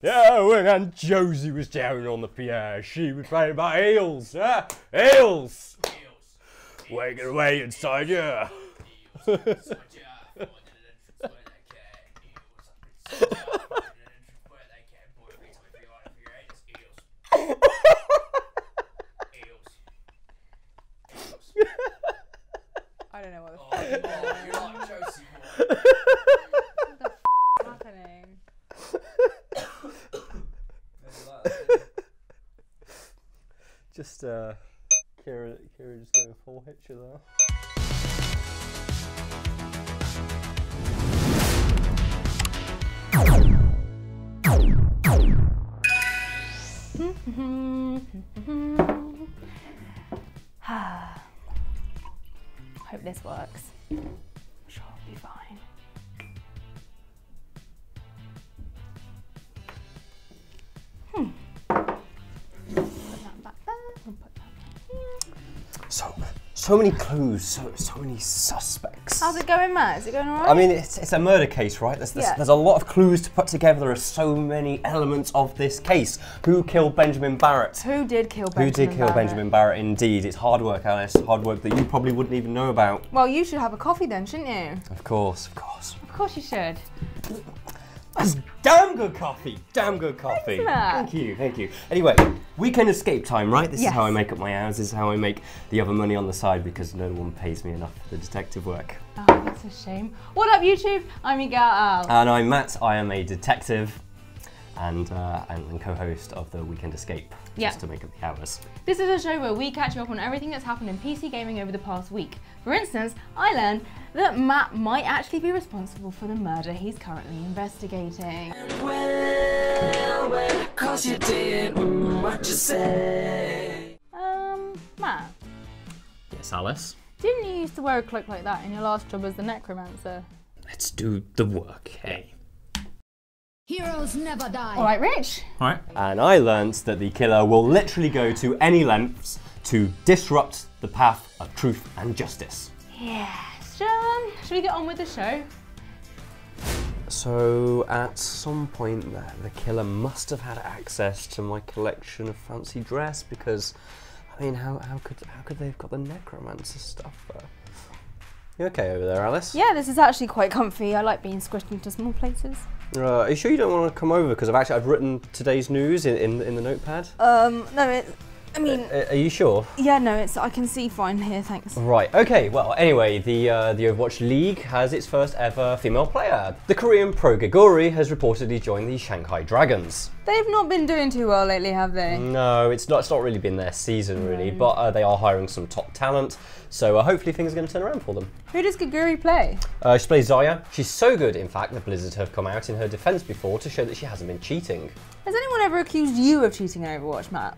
Yeah, when Aunt Josie was down on the piano, she was playing about eels. Yeah, eels. Waking away inside you. I don't know what the fuck is happening. Just Kira just going full hitcher there. Hope this works. I'm sure it'll be fine. Put that back there and put that back here. So many clues, so many suspects. How's it going, Matt? Is it going alright? I mean, it's a murder case, right? There's a lot of clues to put together. There are so many elements of this case. Who killed Benjamin Barrett? Who did kill Benjamin Barrett? Who did kill Benjamin Barrett, indeed. It's hard work, Alice. Hard work that you probably wouldn't even know about. Well, you should have a coffee then, shouldn't you? Of course, of course. Of course you should. That's damn good coffee. Damn good coffee. Thanks, Thank you, thank you. Anyway, weekend escape time, right? This is how I make up my hours. This is how I make the other money on the side because no one pays me enough for the detective work. Oh, that's a shame. What up, YouTube? I'm Miguel. And I'm Matt. I am a detective and co-host of the Weekend Escape, just to make up the hours. This is a show where we catch you up on everything that's happened in PC gaming over the past week. For instance, I learned that Matt might actually be responsible for the murder he's currently investigating. Well, 'cause you did what you say. Matt? Yes, Alice? Didn't you used to wear a cloak like that in your last job as the necromancer? Let's do the work, hey? Heroes never die. Alright, Rich. Alright. And I learnt that the killer will literally go to any lengths to disrupt the path of truth and justice. Yeah. Should we get on with the show? So, at some point the killer must have had access to my collection of fancy dress because, I mean, how could they have got the necromancer stuff there? You okay over there, Alice? Yeah, this is actually quite comfy. I like being squished into small places. Are you sure you don't want to come over? Because I've written today's news in the notepad. No, I mean... are you sure? Yeah, no, I can see fine here, thanks. Right, okay, well, anyway, the Overwatch League has its first ever female player. The Korean pro Geguri has reportedly joined the Shanghai Dragons. They've not been doing too well lately, have they? No, it's not really been their season, really, but they are hiring some top talent, so hopefully things are going to turn around for them. Who does Geguri play? She plays Zarya. She's so good, in fact, that Blizzard have come out in her defense before to show that she hasn't been cheating. Has anyone ever accused you of cheating in Overwatch, Matt?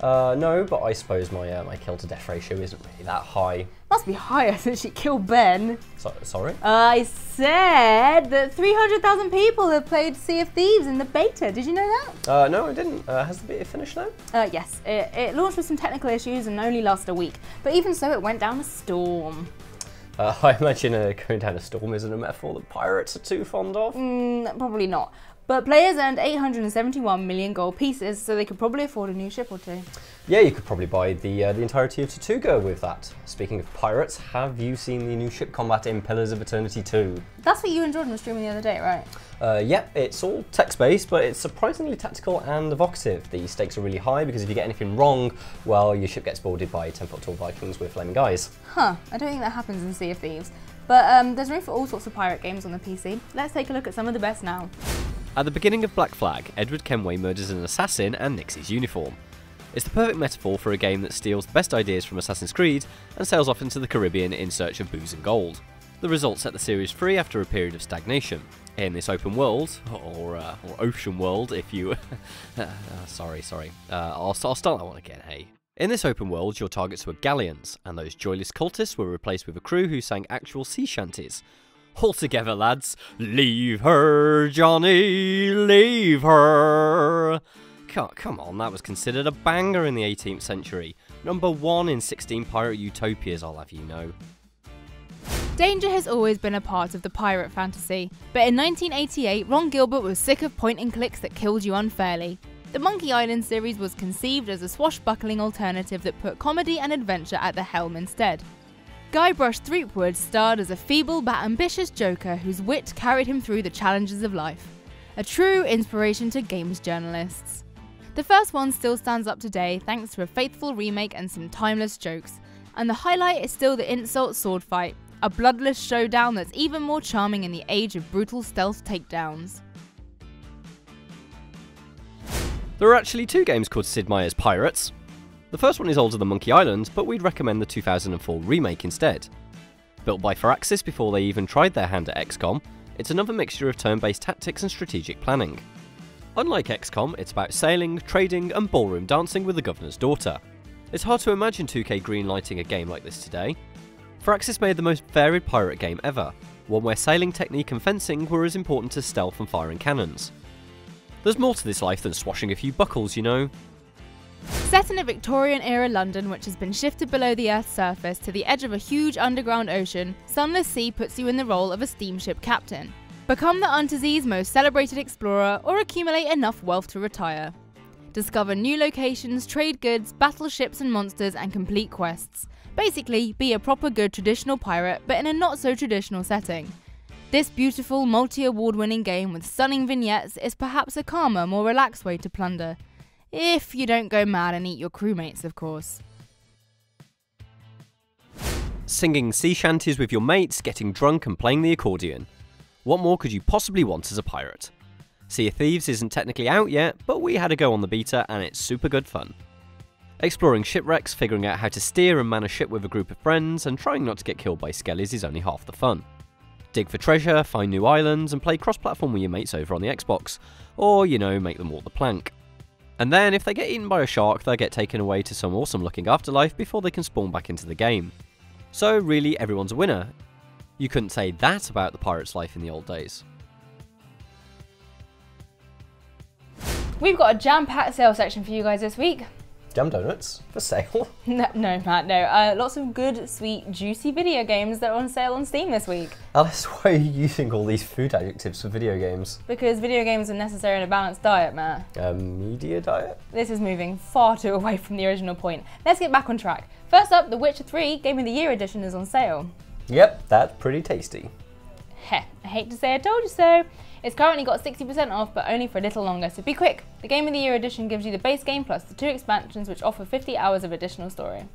No, but I suppose my kill to death ratio isn't really that high. Must be higher since she killed Ben. Sorry? I said that 300,000 people have played Sea of Thieves in the beta. Did you know that? No, I didn't. Has the beta finished now? Yes. It launched with some technical issues and only lasted a week. But even so, it went down a storm. I imagine going down a storm isn't a metaphor that pirates are too fond of. Probably not. But players earned 871 million gold pieces, so they could probably afford a new ship or two. Yeah, you could probably buy the entirety of Tortuga with that. Speaking of pirates, have you seen the new ship combat in Pillars of Eternity 2? That's what you and Jordan were streaming the other day, right? Yep, it's all text-based, but it's surprisingly tactical and evocative. The stakes are really high because if you get anything wrong, well, your ship gets boarded by 10-foot tall Vikings with flaming eyes. Huh, I don't think that happens in Sea of Thieves. But there's room for all sorts of pirate games on the PC. Let's take a look at some of the best now. At the beginning of Black Flag, Edward Kenway murders an assassin and nicks his uniform. It's the perfect metaphor for a game that steals the best ideas from Assassin's Creed and sails off into the Caribbean in search of booze and gold. The result set the series free after a period of stagnation. In this open world, or ocean world if you... sorry. I'll start that one again, hey. In this open world, your targets were galleons, and those joyless cultists were replaced with a crew who sang actual sea shanties. All together, lads. Leave her, Johnny, leave her. Come on, that was considered a banger in the 18th century. #1 in 16 pirate utopias, I'll have you know. Danger has always been a part of the pirate fantasy, but in 1988 Ron Gilbert was sick of point-and-clicks that killed you unfairly. The Monkey Island series was conceived as a swashbuckling alternative that put comedy and adventure at the helm instead. Guybrush Threepwood starred as a feeble but ambitious Joker whose wit carried him through the challenges of life. A true inspiration to games journalists. The first one still stands up today thanks to a faithful remake and some timeless jokes, and the highlight is still the insult sword fight, a bloodless showdown that's even more charming in the age of brutal stealth takedowns. There are actually 2 games called Sid Meier's Pirates. The first one is older than Monkey Island, but we'd recommend the 2004 remake instead. Built by Firaxis before they even tried their hand at XCOM, it's another mixture of turn-based tactics and strategic planning. Unlike XCOM, it's about sailing, trading and ballroom dancing with the governor's daughter. It's hard to imagine 2K greenlighting a game like this today. Firaxis made the most varied pirate game ever, one where sailing technique and fencing were as important as stealth and firing cannons. There's more to this life than swashing a few buckles, you know. Set in a Victorian-era London which has been shifted below the Earth's surface to the edge of a huge underground ocean, Sunless Sea puts you in the role of a steamship captain. Become the Untersee's most celebrated explorer or accumulate enough wealth to retire. Discover new locations, trade goods, battle ships and monsters and complete quests. Basically, be a proper good traditional pirate but in a not so traditional setting. This beautiful, multi-award winning game with stunning vignettes is perhaps a calmer, more relaxed way to plunder. If you don't go mad and eat your crewmates, of course. Singing sea shanties with your mates, getting drunk and playing the accordion. What more could you possibly want as a pirate? Sea of Thieves isn't technically out yet, but we had a go on the beta and it's super good fun. Exploring shipwrecks, figuring out how to steer and man a ship with a group of friends, and trying not to get killed by skellies is only half the fun. Dig for treasure, find new islands, and play cross-platform with your mates over on the Xbox, or, you know, make them walk the plank. And then, if they get eaten by a shark, they'll get taken away to some awesome-looking afterlife before they can spawn back into the game. So, really, everyone's a winner. You couldn't say that about the pirate's life in the old days. We've got a jam-packed sale section for you guys this week. Jam donuts for sale? No, Matt, no. Lots of good, sweet, juicy video games that are on sale on Steam this week. Alice, why are you using all these food adjectives for video games? Because video games are necessary in a balanced diet, Matt. A media diet? This is moving far too away from the original point. Let's get back on track. First up, The Witcher 3 Game of the Year edition is on sale. Yep, that's pretty tasty. Heh, I hate to say I told you so. It's currently got 60% off, but only for a little longer, so be quick. The Game of the Year edition gives you the base game plus the 2 expansions which offer 50 hours of additional story.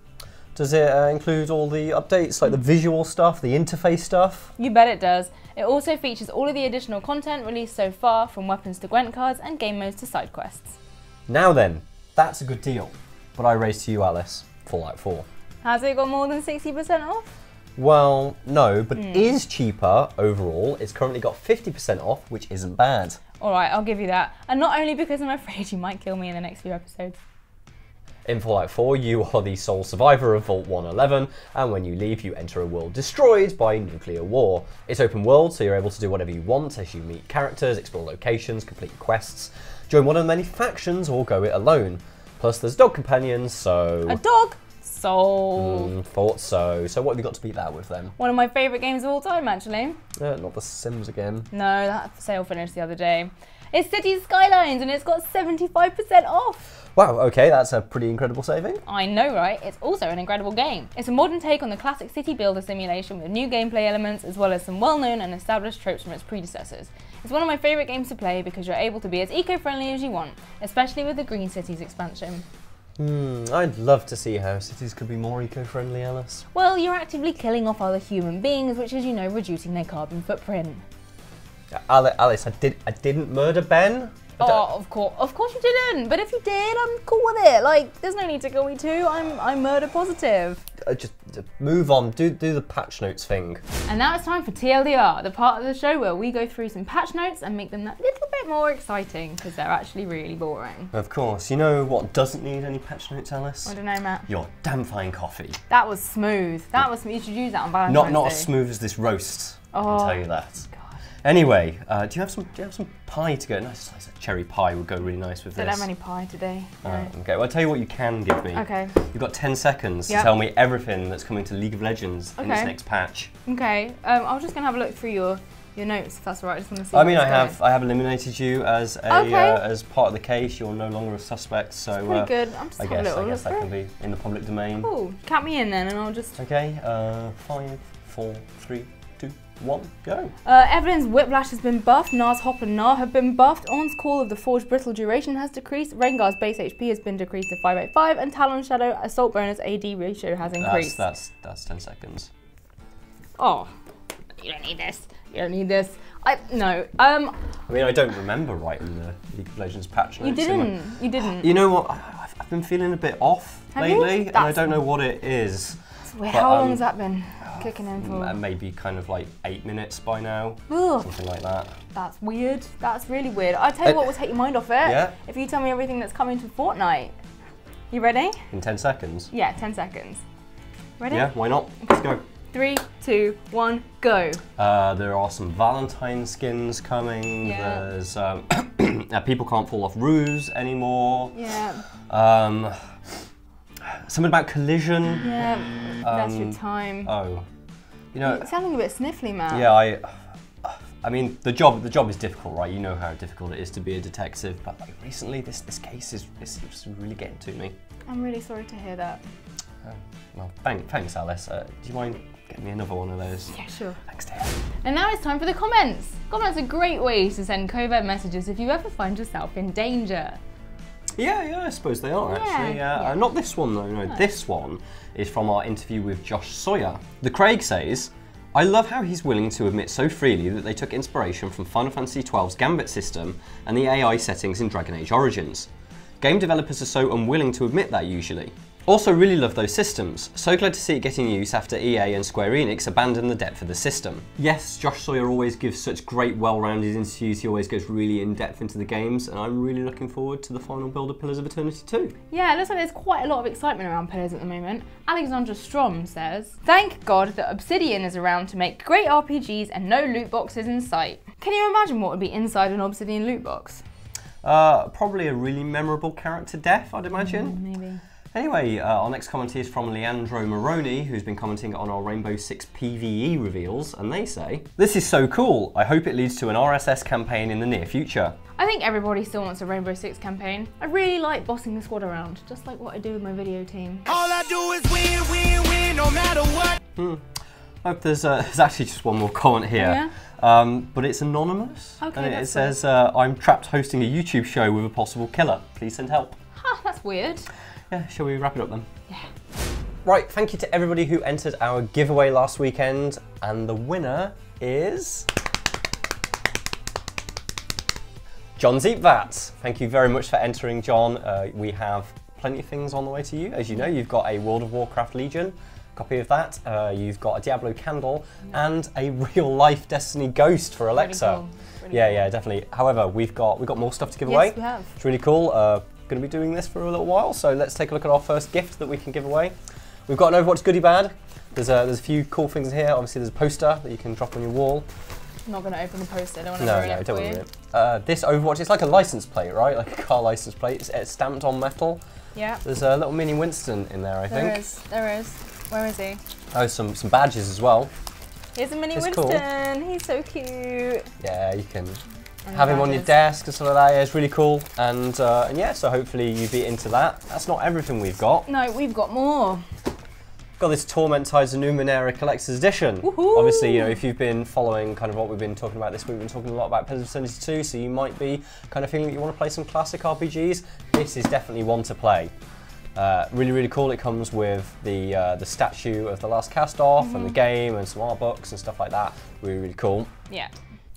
Does it include all the updates, like the visual stuff, the interface stuff? You bet it does. It also features all of the additional content released so far, from weapons to Gwent cards and game modes to side quests. Now then, that's a good deal. But I raise to you, Alice, Fallout 4. Has it got more than 60% off? Well, no, but it is cheaper overall. It's currently got 50% off, which isn't bad. Alright, I'll give you that. And not only because I'm afraid you might kill me in the next few episodes. In Fallout 4, you are the sole survivor of Vault 111, and when you leave, you enter a world destroyed by nuclear war. It's open world, so you're able to do whatever you want as you meet characters, explore locations, complete quests, join one of the many factions, or go it alone. Plus, there's dog companions, so... A dog? Sold. Thought so. So what have you got to beat that with then? One of my favourite games of all time, actually. Not The Sims again. No, that sale finished the other day. It's Cities Skylines and it's got 75% off. Wow, okay, that's a pretty incredible saving. I know, right? It's also an incredible game. It's a modern take on the classic city builder simulation with new gameplay elements as well as some well-known and established tropes from its predecessors. It's one of my favourite games to play because you're able to be as eco-friendly as you want, especially with the Green Cities expansion. I'd love to see how cities could be more eco-friendly, Alice. Well, you're actively killing off other human beings, which is, you know, reducing their carbon footprint. Alice, I didn't murder Ben. Oh, of course you didn't. But if you did, I'm cool with it. Like, there's no need to kill me too. I'm murder positive. Just move on. Do the patch notes thing. And now it's time for TLDR, the part of the show where we go through some patch notes and make them that little bit more exciting because they're actually really boring. Of course. You know what doesn't need any patch notes, Alice? I don't know, Matt. Your damn fine coffee. That was smooth. You should use that on Valentine's Day. Not as smooth as this roast. I can tell you that. Anyway, do you have some pie to go? Nice slice of cherry pie would go really nice with this. Don't have any pie today. No. Okay, well I'll tell you what you can give me. Okay. You've got 10 seconds to tell me everything that's coming to League of Legends in its next patch. Okay. I was just gonna have a look through your notes, if that's all right. I just want to see. I mean, I have eliminated you as as part of the case. You're no longer a suspect, so pretty good. I'm just I guess that can be in the public domain. Cool. Count me in then, and I'll just. Okay. 5, 4, 3, 2, 1, go. Evelyn's Whiplash has been buffed, Nar's Hop and Gnar have been buffed, Ornn's Call of the Forged Brittle duration has decreased, Rengar's base HP has been decreased to 585, and Talon's Shadow Assault bonus AD ratio has increased. That's 10 seconds. Oh, you don't need this. You don't need this. No. I mean, I don't remember writing the League of Legends patch notes. You didn't. You know what? I've been feeling a bit off lately, and I don't know what it is. How long has that been kicking in for? Maybe kind of like 8 minutes by now. Ugh. Something like that. That's weird. That's really weird. I'll tell you what will take your mind off it. Yeah? If you tell me everything that's coming to Fortnite. You ready? In 10 seconds? Yeah, 10 seconds. Ready? Yeah, why not? Let's go. 3, 2, 1, go. There are some Valentine skins coming. Yeah. There's people can't fall off roofs anymore. Yeah. Something about collision. Yeah. That's your time. Oh, you know. You're sounding a bit sniffly, man. Yeah, I mean, the job is difficult, right? You know how difficult it is to be a detective, but like recently, this case is really getting to me. I'm really sorry to hear that. Well, thanks, Alice. Do you mind getting me another one of those? Yeah, sure. Thanks, dear. And now it's time for the comments. Comments are great ways to send covert messages if you ever find yourself in danger. Yeah, I suppose they are actually. Yeah. Not this one though, no. This one is from our interview with Josh Sawyer. The Craig says, I love how he's willing to admit so freely that they took inspiration from Final Fantasy XII's Gambit system and the AI settings in Dragon Age Origins. Game developers are so unwilling to admit that usually. Also really love those systems. So glad to see it getting use after EA and Square Enix abandoned the depth of the system. Yes, Josh Sawyer always gives such great well-rounded interviews, he always goes really in-depth into the games, and I'm really looking forward to the final build of Pillars of Eternity 2. Yeah, it looks like there's quite a lot of excitement around Pillars at the moment. Alexandra Strom says, thank God that Obsidian is around to make great RPGs and no loot boxes in sight. Can you imagine what would be inside an Obsidian loot box? Probably a really memorable character death, I'd imagine. Maybe. Anyway, our next comment is from Leandro Moroni, who's been commenting on our Rainbow Six PvE reveals, and they say, this is so cool, I hope it leads to an RSS campaign in the near future. I think everybody still wants a Rainbow Six campaign. I really like bossing the squad around, just like what I do with my video team. All I do is win, win, win, no matter what. I hope there's actually just one more comment here. Oh, yeah? But it's anonymous. Okay, and it that's says, I'm trapped hosting a YouTube show with a possible killer. Please send help. Huh, that's weird. Yeah, shall we wrap it up then? Yeah. Right, thank you to everybody who entered our giveaway last weekend, and the winner is John Zeepvat. Thank you very much for entering, John. We have plenty of things on the way to you. As you know, you've got a World of Warcraft Legion copy of that. You've got a Diablo candle and a real-life Destiny Ghost for Alexa. Really cool. Really Yeah, definitely. However, we've got more stuff to give away. Yes, we have. It's really cool. Going to be doing this for a little while, so let's take a look at our first gift that we can give away. We've got an Overwatch goodie bag. There's a few cool things in here. Obviously, there's a poster that you can drop on your wall. I'm not going to open the poster. I don't want to ruin it don't for want you. to. This Overwatch, it's like a license plate, right? Like a car license plate. It's stamped on metal. Yeah. There's a little mini Winston in there, I think. There is. Where is he? Oh, some badges as well. Here's a mini It's Winston. cool. He's so cute. Yeah, you can have him on your desk and stuff like that. Yeah, it's really cool. And yeah, so hopefully you'd be into that. That's not everything we've got. No, we've got more. Got this Torment Tides of Numenera Collector's Edition. Obviously, you know, if you've been following kind of what we've been talking about this week, we've been talking a lot about Pillars of Eternity 2, so you might be kind of feeling that you want to play some classic RPGs. This is definitely one to play. Really cool. It comes with the statue of the last cast-off and the game and some art books and stuff like that. Really cool. Yeah.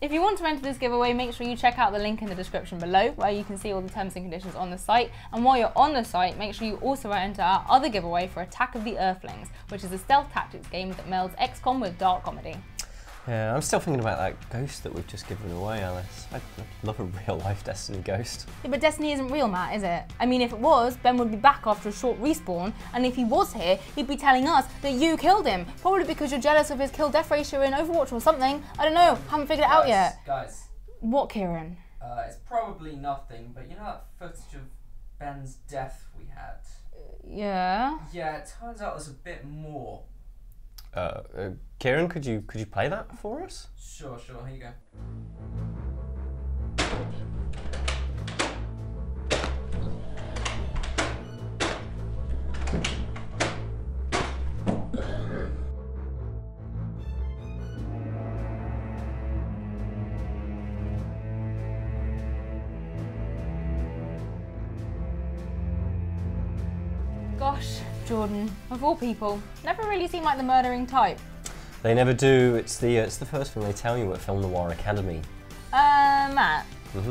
If you want to enter this giveaway, make sure you check out the link in the description below where you can see all the terms and conditions on the site. And while you're on the site, make sure you also enter our other giveaway for Attack of the Earthlings, which is a stealth tactics game that melds XCOM with dark comedy. Yeah, I'm still thinking about that ghost that we've just given away, Alice. I'd love a real-life Destiny ghost. Yeah, but Destiny isn't real, Matt, is it? I mean, if it was, Ben would be back after a short respawn, and if he was here, he'd be telling us that you killed him. Probably because you're jealous of his kill-death ratio in Overwatch or something. I don't know, haven't figured it out yet. Guys. What, Kieran? It's probably nothing, but you know that footage of Ben's death we had? Yeah? Yeah, it turns out there's a bit more. Kieran, could you play that for us? Sure, here you go. Gosh, Jordan, of all people, never really seemed like the murdering type. They never do. It's the first thing they tell you at Film Noir Academy. Matt,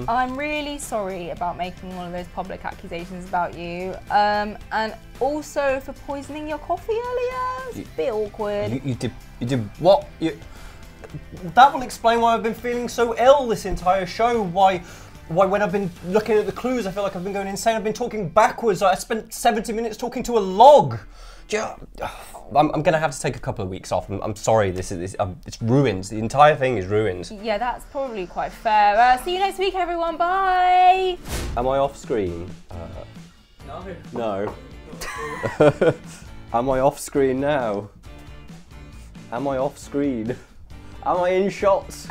I'm really sorry about making all of those public accusations about you, and also for poisoning your coffee earlier. It's a bit awkward. You did what? That will explain why I've been feeling so ill this entire show. Why when I've been looking at the clues, I feel like I've been going insane. I've been talking backwards. I spent 70 minutes talking to a log. I'm gonna have to take a couple of weeks off. I'm sorry. It's ruined. The entire thing is ruined. Yeah, that's probably quite fair. See you next week, everyone. Bye. Am I off screen? No. Am I off screen now? Am I off screen? Am I in shots?